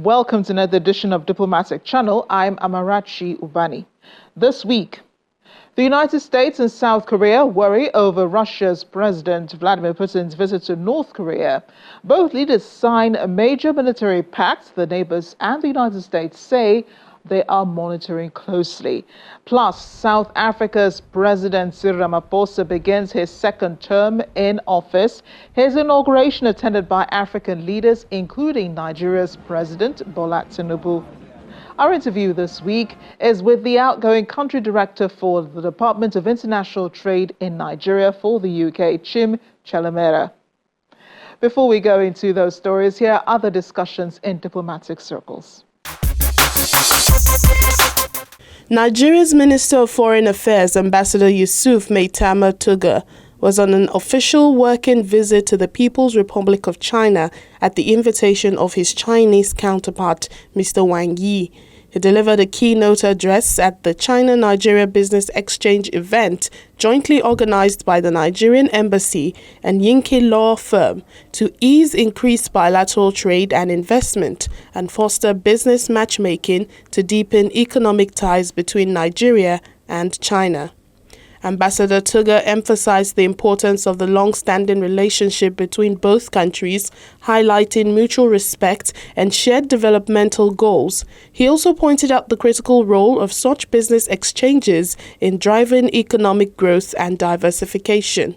Welcome to another edition of Diplomatic Channel. I'm Amarachi Ubani. This week, the United States and South Korea worry over Russia's President Vladimir Putin's visit to North Korea. Both leaders sign a major military pact. The neighbors and the United States say they are monitoring closely. Plus, South Africa's President Cyril Ramaphosa begins his second term in office. His inauguration attended by African leaders, including Nigeria's President Bola Tinubu. Our interview this week is with the outgoing country director for the Department of International Trade in Nigeria for the UK, Chim Chelemera. Before we go into those stories, here are other discussions in diplomatic circles. Nigeria's Minister of Foreign Affairs, Ambassador Yusuf Maitama Tuga, was on an official working visit to the People's Republic of China at the invitation of his Chinese counterpart, Mr. Wang Yi. He delivered a keynote address at the China-Nigeria Business Exchange event jointly organized by the Nigerian Embassy and Yinke Law Firm to ease increased bilateral trade and investment and foster business matchmaking to deepen economic ties between Nigeria and China. Ambassador Tuga emphasized the importance of the long-standing relationship between both countries, highlighting mutual respect and shared developmental goals. He also pointed out the critical role of such business exchanges in driving economic growth and diversification.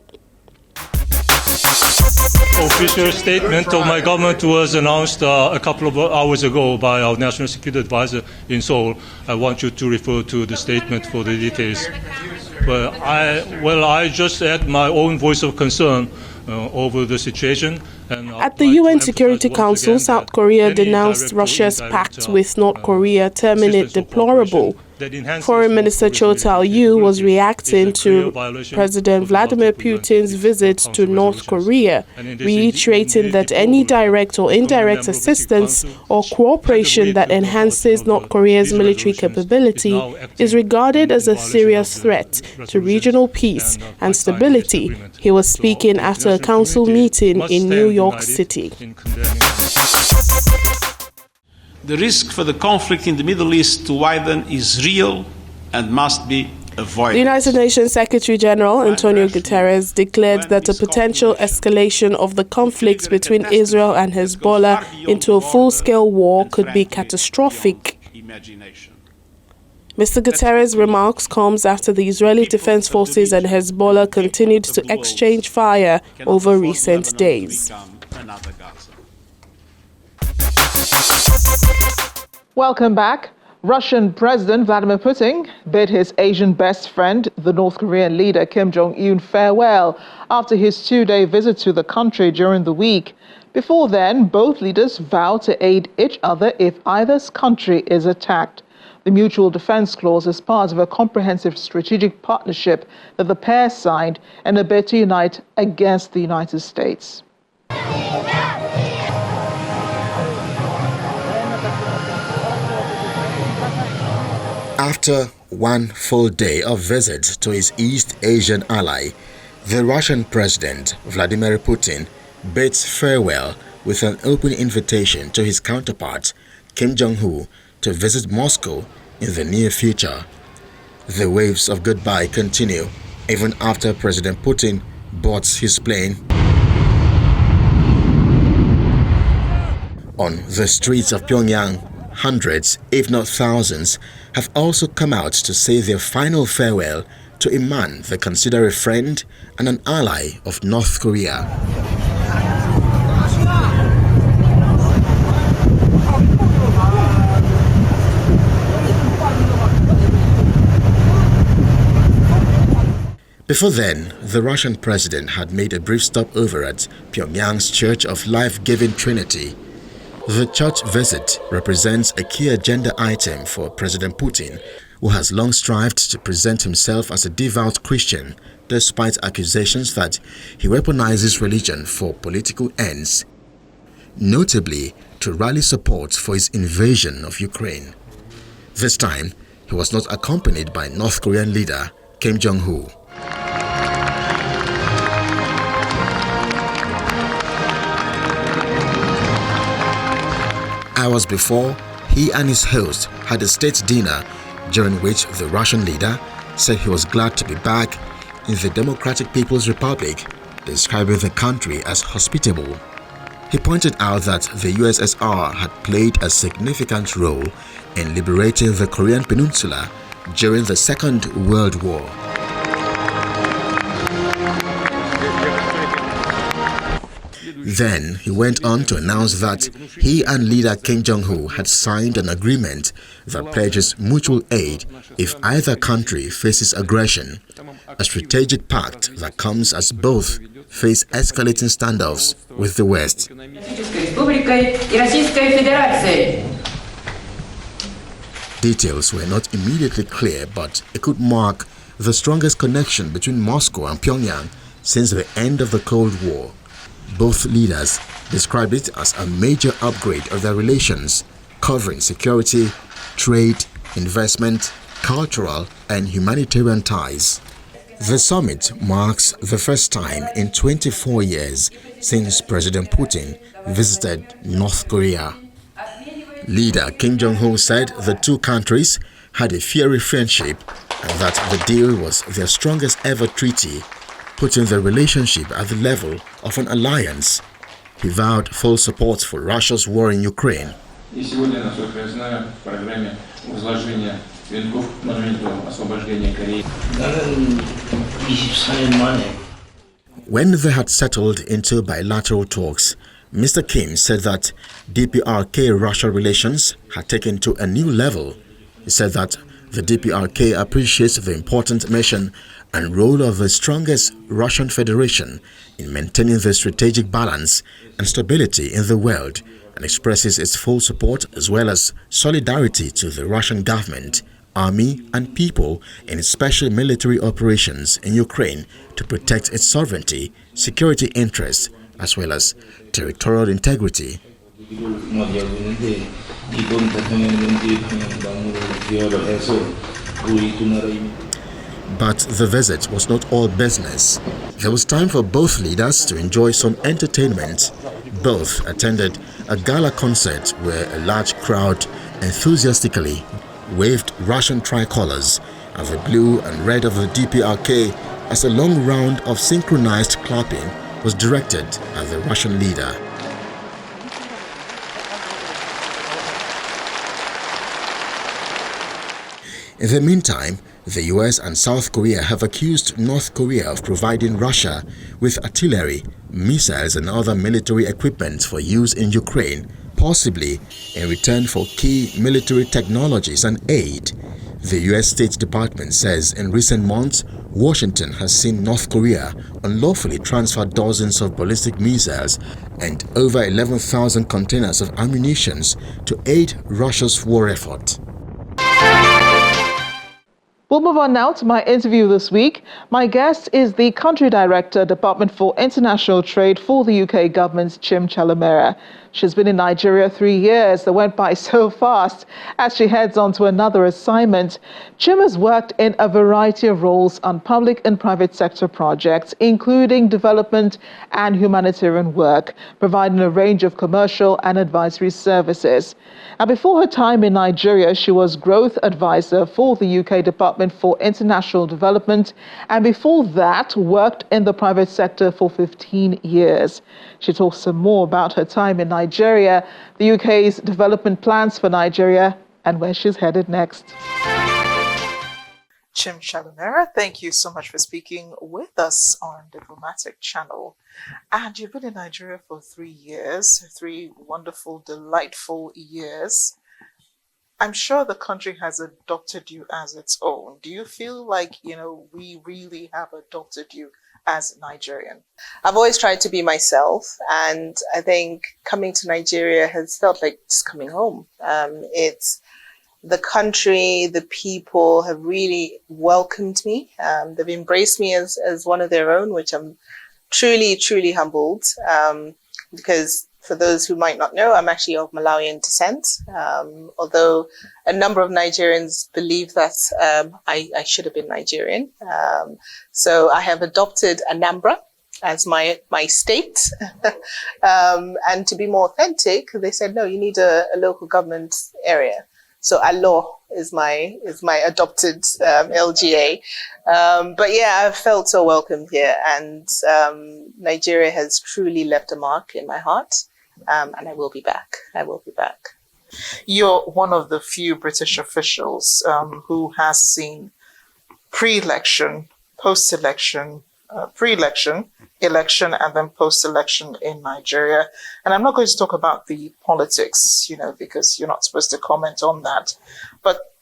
Official statement of my government was announced a couple of hours ago by our National Security Advisor in Seoul. I want you to refer to the statement for the details. I just add my own voice of concern over the situation. At the UN Security Council, South Korea denounced Russia's pact with North Korea, terming it deplorable. Foreign Minister Cho Tae-yu was reacting to President Vladimir Putin's visit to North Korea, reiterating that any direct or indirect assistance or cooperation that enhances North Korea's military capability is regarded as a serious threat to regional peace and stability. He was speaking after a council meeting in New York City. The risk for the conflict in the Middle East to widen is real and must be avoided. The United Nations Secretary General Antonio Guterres declared that a potential escalation of the conflict between Israel and Hezbollah into a full-scale war could be catastrophic. Mr. Guterres' remarks comes after the Israeli Defense Forces and Hezbollah continued to exchange fire over recent days. Welcome back. Russian President Vladimir Putin bid his Asian best friend, the North Korean leader Kim Jong-un, farewell after his two-day visit to the country during the week. Before then, both leaders vowed to aid each other if either's country is attacked. The Mutual Defense Clause is part of a comprehensive strategic partnership that the pair signed in a bid to unite against the United States. After one full day of visit to his East Asian ally, the Russian President Vladimir Putin bids farewell with an open invitation to his counterpart Kim Jong-un to visit Moscow in the near future. The waves of goodbye continue even after President Putin boards his plane. On the streets of Pyongyang, hundreds, if not thousands, have also come out to say their final farewell to a man they consider a friend and an ally of North Korea. Before then, the Russian president had made a brief stopover at Pyongyang's Church of Life-Giving Trinity. The church visit represents a key agenda item for President Putin, who has long strived to present himself as a devout Christian, despite accusations that he weaponizes religion for political ends, notably to rally support for his invasion of Ukraine. This time, he was not accompanied by North Korean leader Kim Jong-un. hours before, he and his host had a state dinner during which the Russian leader said he was glad to be back in the Democratic People's Republic, describing the country as hospitable. He pointed out that the USSR had played a significant role in liberating the Korean Peninsula during the Second World War. Then he went on to announce that he and leader Kim Jong-un had signed an agreement that pledges mutual aid if either country faces aggression, a strategic pact that comes as both face escalating standoffs with the West. Details were not immediately clear, but it could mark the strongest connection between Moscow and Pyongyang since the end of the Cold War. Both leaders described it as a major upgrade of their relations, covering security, trade, investment, cultural and humanitarian ties. The summit marks the first time in 24 years since President Putin visited North Korea. Leader Kim Jong-un said the two countries had a fiery friendship and that the deal was their strongest ever treaty, putting the relationship at the level of an alliance. He vowed full support for Russia's war in Ukraine. When they had settled into bilateral talks, Mr. Kim said that DPRK-Russia relations had taken to a new level. He said that the DPRK appreciates the important mission and role of the strongest Russian Federation in maintaining the strategic balance and stability in the world, and expresses its full support as well as solidarity to the Russian government, army and people in special military operations in Ukraine to protect its sovereignty, security interests, as well as territorial integrity. But the visit was not all business. There was time for both leaders to enjoy some entertainment. Both attended a gala concert where a large crowd enthusiastically waved Russian tricolors and the blue and red of the DPRK as a long round of synchronized clapping was directed at the Russian leader. In the meantime, the US and South Korea have accused North Korea of providing Russia with artillery, missiles and other military equipment for use in Ukraine, possibly in return for key military technologies and aid. The US State Department says in recent months, Washington has seen North Korea unlawfully transfer dozens of ballistic missiles and over 11,000 containers of ammunition to aid Russia's war effort. We'll move on now to my interview this week. My guest is the Country Director, Department for International Trade for the UK government's Chim Chalamera. She's been in Nigeria 3 years that went by so fast as she heads on to another assignment. Chim has worked in a variety of roles on public and private sector projects, including development and humanitarian work, providing a range of commercial and advisory services. And before her time in Nigeria, she was Growth Advisor for the UK Department for International Development, and before that, worked in the private sector for 15 years. She talks some more about her time in Nigeria, the UK's development plans for Nigeria, and where she's headed next. Chim Chalamera, thank you so much for speaking with us on Diplomatic Channel. And you've been in Nigeria for 3 years, 3 wonderful, delightful years. I'm sure the country has adopted you as its own. Do you feel like, we really have adopted you as Nigerian? I've always tried to be myself, and I think coming to Nigeria has felt like just coming home. It's the country, the people have really welcomed me. They've embraced me as one of their own, which I'm truly, truly humbled. Because for those who might not know, I'm actually of Malawian descent. Although a number of Nigerians believe that I should have been Nigerian. So I have adopted Anambra as my state. And to be more authentic, they said, no, you need a local government area. So Alo is my adopted LGA. But yeah, I've felt so welcome here, and Nigeria has truly left a mark in my heart. And I will be back. I will be back. You're one of the few British officials who has seen pre-election, post-election, pre-election, election, and then post-election in Nigeria. And I'm not going to talk about the politics, because you're not supposed to comment on that. But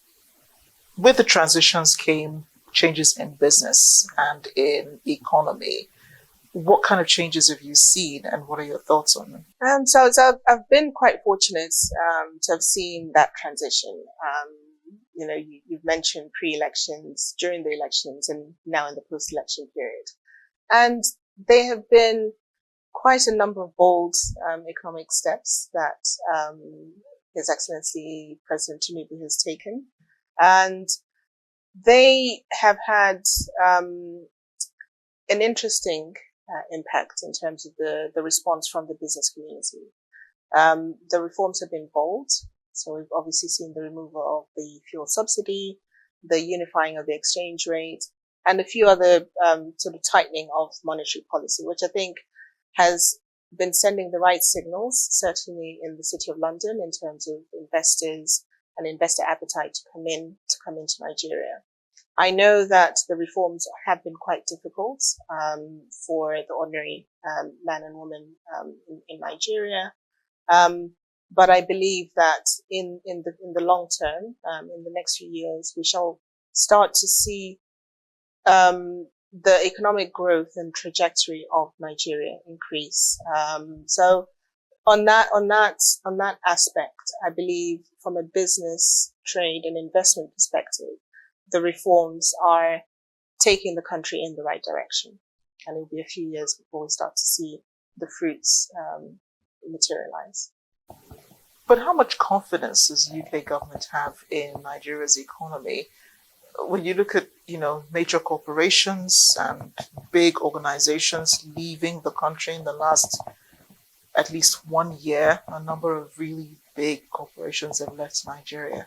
with the transitions came changes in business and in economy. What kind of changes have you seen, and what are your thoughts on them? So I've been quite fortunate to have seen that transition. You've mentioned pre-elections, during the elections, and now in the post-election period. And there have been quite a number of bold economic steps that His Excellency President Tinubu has taken. And they have had an interesting impact in terms of the response from the business community. The reforms have been bold. So we've obviously seen the removal of the fuel subsidy, the unifying of the exchange rate, and a few other sort of tightening of monetary policy, which I think has been sending the right signals, certainly in the City of London, in terms of investors and investor appetite to come into Nigeria. I know that the reforms have been quite difficult for the ordinary man and woman in Nigeria. But I believe that in the long term, in the next few years, we shall start to see the economic growth and trajectory of Nigeria increase. So on that aspect, I believe from a business, trade, and investment perspective, the reforms are taking the country in the right direction, and it will be a few years before we start to see the fruits materialize. But how much confidence does UK government have in Nigeria's economy? When you look at, major corporations and big organizations leaving the country in the last at least 1 year, a number of really big corporations have left Nigeria.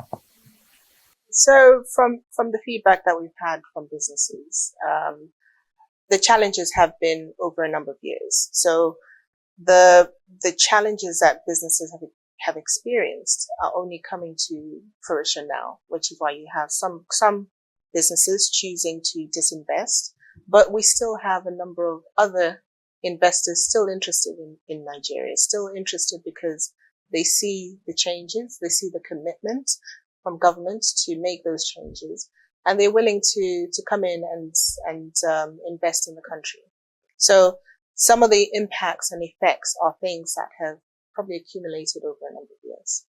So from the feedback that we've had from businesses, the challenges have been over a number of years. So the challenges that businesses have experienced are only coming to fruition now, which is why you have some businesses choosing to disinvest, but we still have a number of other investors still interested in Nigeria, still interested because they see the changes, they see the commitment from government to make those changes, and they're willing to come in and invest in the country. So some of the impacts and effects are things that have probably accumulated over a number of years.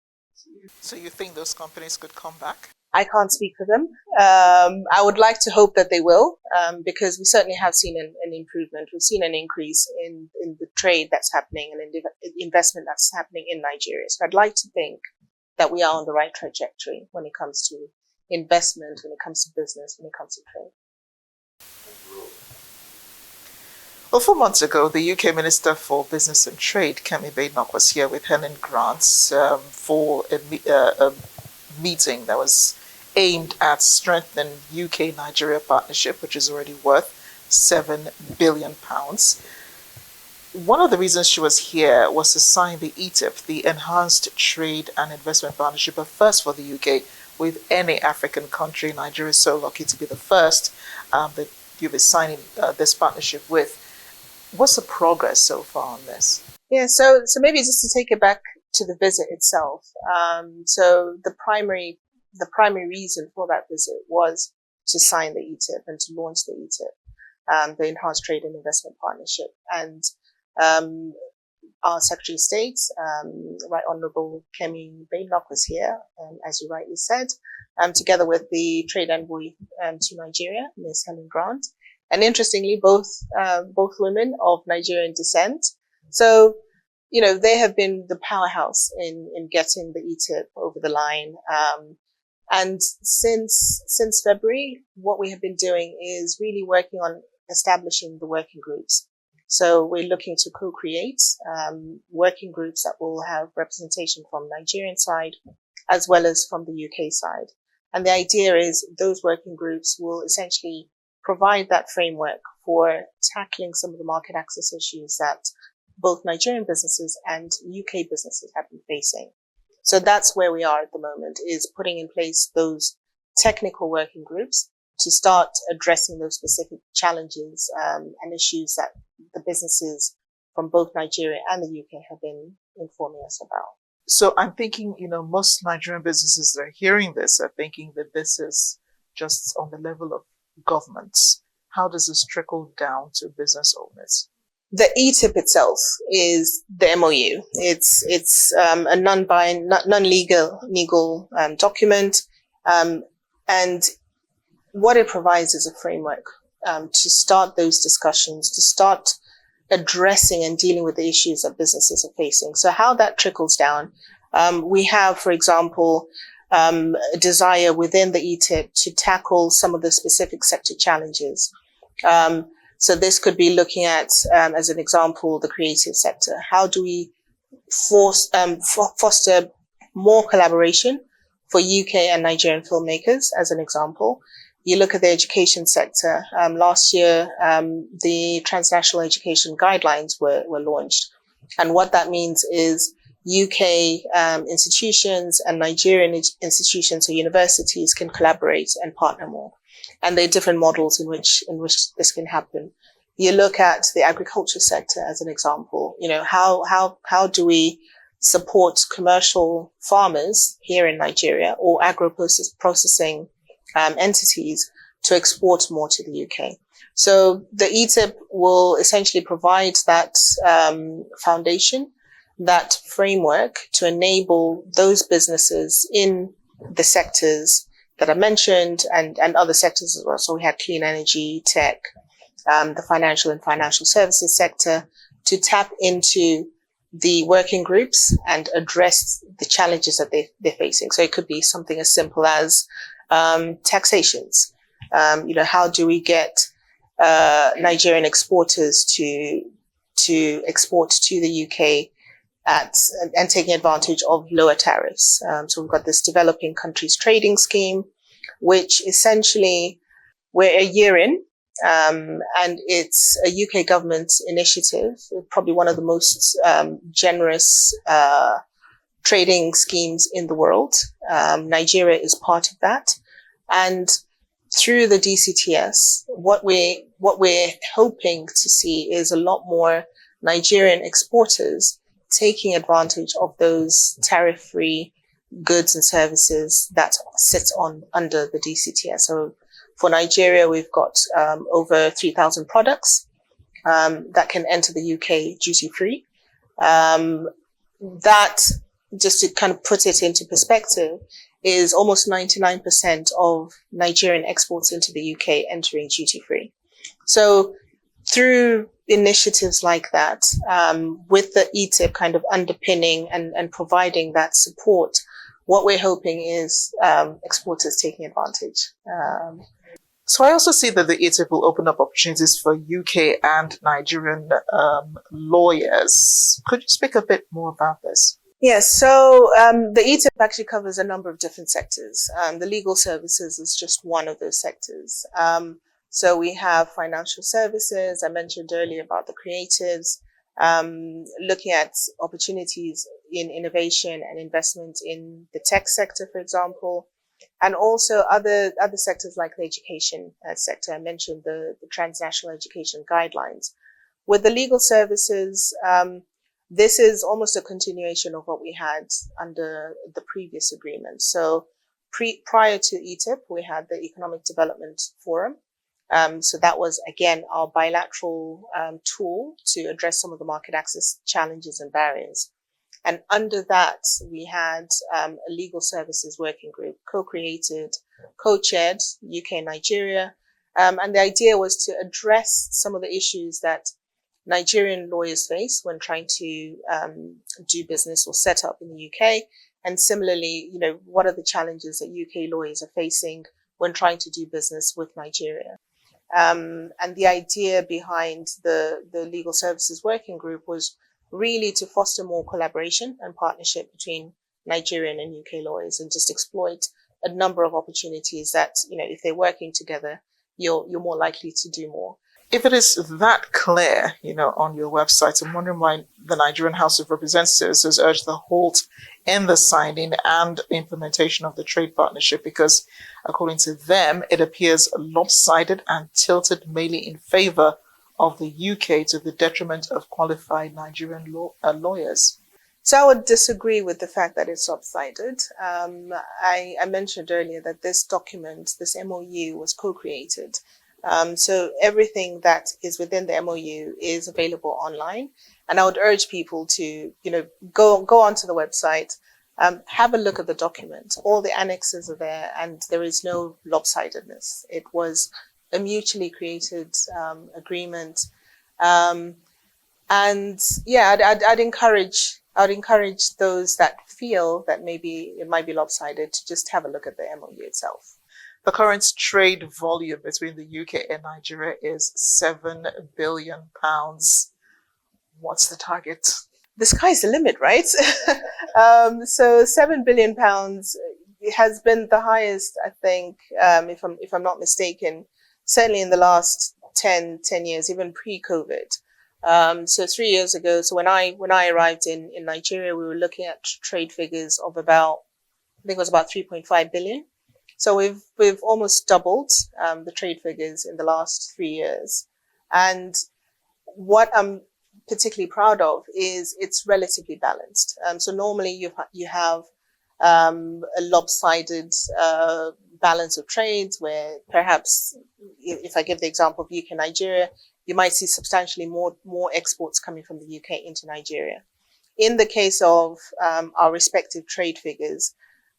So you think those companies could come back? I can't speak for them. I would like to hope that they will, because we certainly have seen an improvement. We've seen an increase in the trade that's happening and in the investment that's happening in Nigeria. So I'd like to think that we are on the right trajectory when it comes to investment, when it comes to business, when it comes to trade. Well, 4 months ago, the UK Minister for Business and Trade, Kemi Badenoch, was here with Helen Grant for a meeting that was aimed at strengthening UK-Nigeria partnership, which is already worth £7 billion. One of the reasons she was here was to sign the ETIP, the Enhanced Trade and Investment Partnership, a first for the UK with any African country. Nigeria is so lucky to be the first that you'll be signing this partnership with. What's the progress so far on this? Yeah, so maybe just to take it back to the visit itself. So the primary reason for that visit was to sign the ETIP and to launch the ETIP, the Enhanced Trade and Investment Partnership. And our Secretary of State, Right Honourable Kemi Badenoch, was here, as you rightly said, together with the Trade Envoy to Nigeria, Ms. Helen Grant. And interestingly, both women of Nigerian descent. So, they have been the powerhouse in getting the ETIP over the line. And since February, what we have been doing is really working on establishing the working groups. So we're looking to co-create working groups that will have representation from Nigerian side as well as from the UK side. And the idea is those working groups will essentially provide that framework for tackling some of the market access issues that both Nigerian businesses and UK businesses have been facing. So that's where we are at the moment, is putting in place those technical working groups to start addressing those specific challenges and issues that the businesses from both Nigeria and the UK have been informing us about. So I'm thinking, most Nigerian businesses that are hearing this are thinking that this is just on the level of governments. How does this trickle down to business owners? The ETIP itself is the MOU. It's a non-legal document, and what it provides is a framework to start those discussions, to start addressing and dealing with the issues that businesses are facing. So how that trickles down, we have, for example, a desire within the ETIP to tackle some of the specific sector challenges. So this could be looking at, as an example, the creative sector. How do we foster more collaboration for UK and Nigerian filmmakers, as an example? You look at the education sector. Last year, the transnational education guidelines were launched. And what that means is UK institutions and Nigerian institutions or universities can collaborate and partner more. And there are different models in which this can happen. You look at the agriculture sector as an example. How do we support commercial farmers here in Nigeria or agro-processing entities to export more to the UK? So the ETIP will essentially provide that foundation, that framework to enable those businesses in the sectors that I mentioned and other sectors as well. So we had clean energy, tech, the financial and financial services sector, to tap into the working groups and address the challenges that they're facing. So it could be something as simple as taxations. How do we get Nigerian exporters to export to the UK and taking advantage of lower tariffs? So we've got this developing countries trading scheme, which essentially we're a year in, and it's a UK government initiative, probably one of the most generous trading schemes in the world. Nigeria is part of that. And through the DCTS, what we're hoping to see is a lot more Nigerian exporters taking advantage of those tariff-free goods and services that sit under the DCTS. So for Nigeria, we've got over 3,000 products that can enter the UK duty-free. That, just to kind of put it into perspective, is almost 99% of Nigerian exports into the UK entering duty-free. So through initiatives like that, with the ETIP kind of underpinning and providing that support, what we're hoping is exporters taking advantage. So I also see that the ETIP will open up opportunities for UK and Nigerian lawyers. Could you speak a bit more about this? Yes, so the ETIP actually covers a number of different sectors. The legal services is just one of those sectors. So we have financial services. I mentioned earlier about the creatives, looking at opportunities in innovation and investment in the tech sector, for example, and also other sectors like the education sector. I mentioned the transnational education guidelines. With the legal services, this is almost a continuation of what we had under the previous agreement. So prior to ETIP, we had the Economic Development Forum. So that was, again, our bilateral tool to address some of the market access challenges and barriers. And under that, we had a legal services working group, co-created, co-chaired, UK and Nigeria. And the idea was to address some of the issues that Nigerian lawyers face when trying to do business or set up in the UK. And similarly, what are the challenges that UK lawyers are facing when trying to do business with Nigeria? And the idea behind the Legal Services Working Group was really to foster more collaboration and partnership between Nigerian and UK lawyers and just exploit a number of opportunities that, if they're working together, you're more likely to do more. If it is that clear, on your website, I'm wondering why the Nigerian House of Representatives has urged the halt in the signing and implementation of the trade partnership, because according to them, it appears lopsided and tilted mainly in favor of the UK to the detriment of qualified Nigerian lawyers. So I would disagree with the fact that it's lopsided. I mentioned earlier that this document, this MOU, was co-created. So everything that is within the MOU is available online. And I would urge people to, go onto the website, have a look at the document. All the annexes are there and there is no lopsidedness. It was a mutually created agreement. And yeah, I'd encourage those that feel that maybe it might be lopsided to just have a look at the MOU itself. The current trade volume between the UK and Nigeria is £7 billion. What's the target? The sky's the limit, right? So £7 billion has been the highest, I think, if I'm not mistaken, certainly in the last 10 years, even pre-COVID. So 3 years ago, so when I arrived in Nigeria, we were looking at trade figures of about, I think it was about 3.5 billion. So we've almost doubled the trade figures in the last 3 years. And what I'm particularly proud of is it's relatively balanced. So normally you have a lopsided balance of trades where perhaps, if I give the example of UK Nigeria, you might see substantially more exports coming from the UK into Nigeria. In the case of our respective trade figures,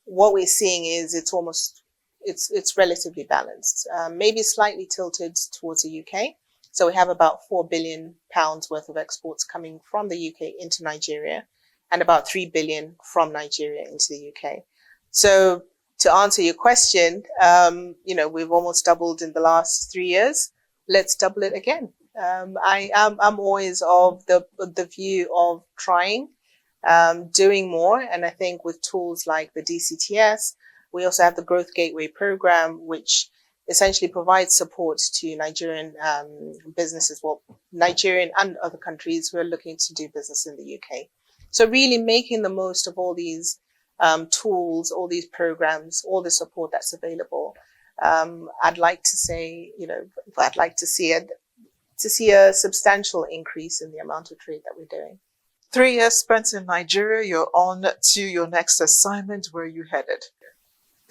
what we're seeing is it's relatively balanced, maybe slightly tilted towards the UK. So we have about £4 billion worth of exports coming from the UK into Nigeria and about 3 billion from Nigeria into the UK. So to answer your question, we've almost doubled in the last 3 years. Let's double it again. I'm always of the view of trying, doing more. And I think with tools like the DCTS, we also have the Growth Gateway program, which essentially provides support to Nigerian businesses, Nigerian and other countries who are looking to do business in the UK. So really making the most of all these tools, all these programs, all the support that's available. I'd like to say, I'd like to see a substantial increase in the amount of trade that we're doing. 3 years spent in Nigeria, you're on to your next assignment. Where are you headed?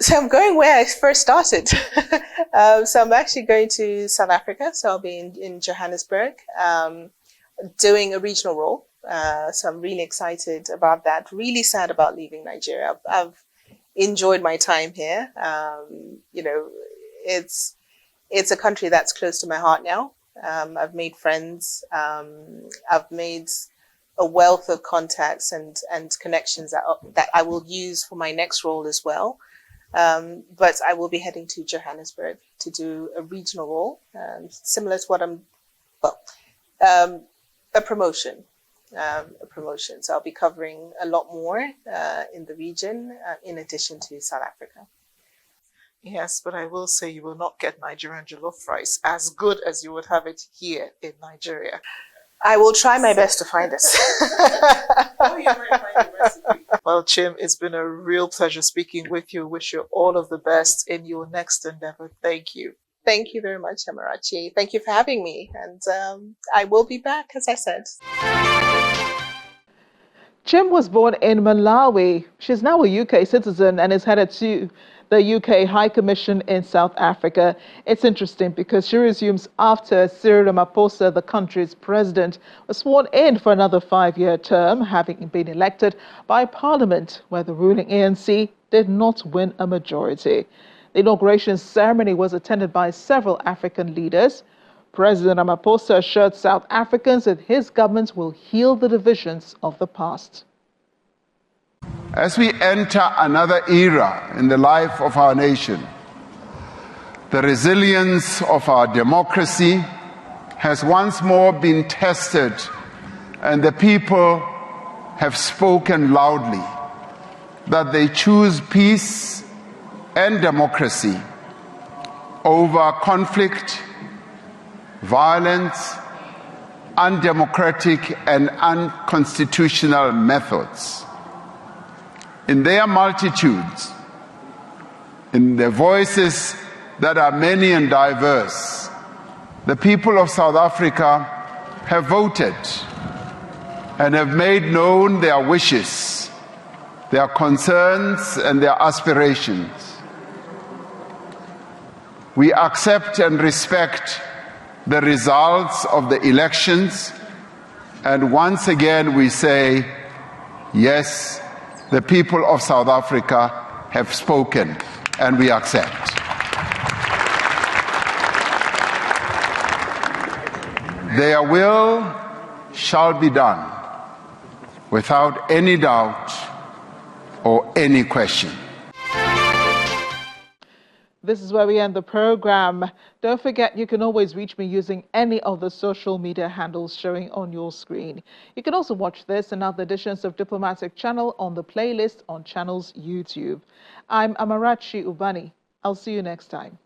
So I'm going where I first started. So I'm actually going to South Africa. So I'll be in Johannesburg, doing a regional role. So I'm really excited about that. Really sad about leaving Nigeria. I've enjoyed my time here. It's a country that's close to my heart now. I've made friends. I've made a wealth of contacts and connections that I will use for my next role as well. But I will be heading to Johannesburg to do a regional role, similar to what a promotion. So I'll be covering a lot more in the region, in addition to South Africa. Yes, but I will say you will not get Nigerian jollof rice as good as you would have it here in Nigeria. I will try my best to find it. Well, Chim, it's been a real pleasure speaking with you. Wish you all of the best in your next endeavor. Thank you. Thank you very much, Amarachi. Thank you for having me. And I will be back, as I said. Chim was born in Malawi. She's now a UK citizen and is headed to the UK High Commission in South Africa. It's interesting because she resumes after Cyril Ramaphosa, the country's president, was sworn in for another 5-year term, having been elected by Parliament, where the ruling ANC did not win a majority. The inauguration ceremony was attended by several African leaders. President Ramaphosa assured South Africans that his government will heal the divisions of the past. As we enter another era in the life of our nation, The resilience of our democracy has once more been tested, and the people have spoken loudly that they choose peace and democracy over conflict, violence, undemocratic and unconstitutional methods. In their multitudes, in their voices that are many and diverse, the people of South Africa have voted and have made known their wishes, their concerns, and their aspirations. We accept and respect the results of the elections, and once again we say, yes, the people of South Africa have spoken, and we accept. Their will shall be done without any doubt or any question. This is where we end the program. Don't forget, you can always reach me using any of the social media handles showing on your screen. You can also watch this and other editions of Diplomatic Channel on the playlist on Channel's YouTube. I'm Amarachi Ubani. I'll see you next time.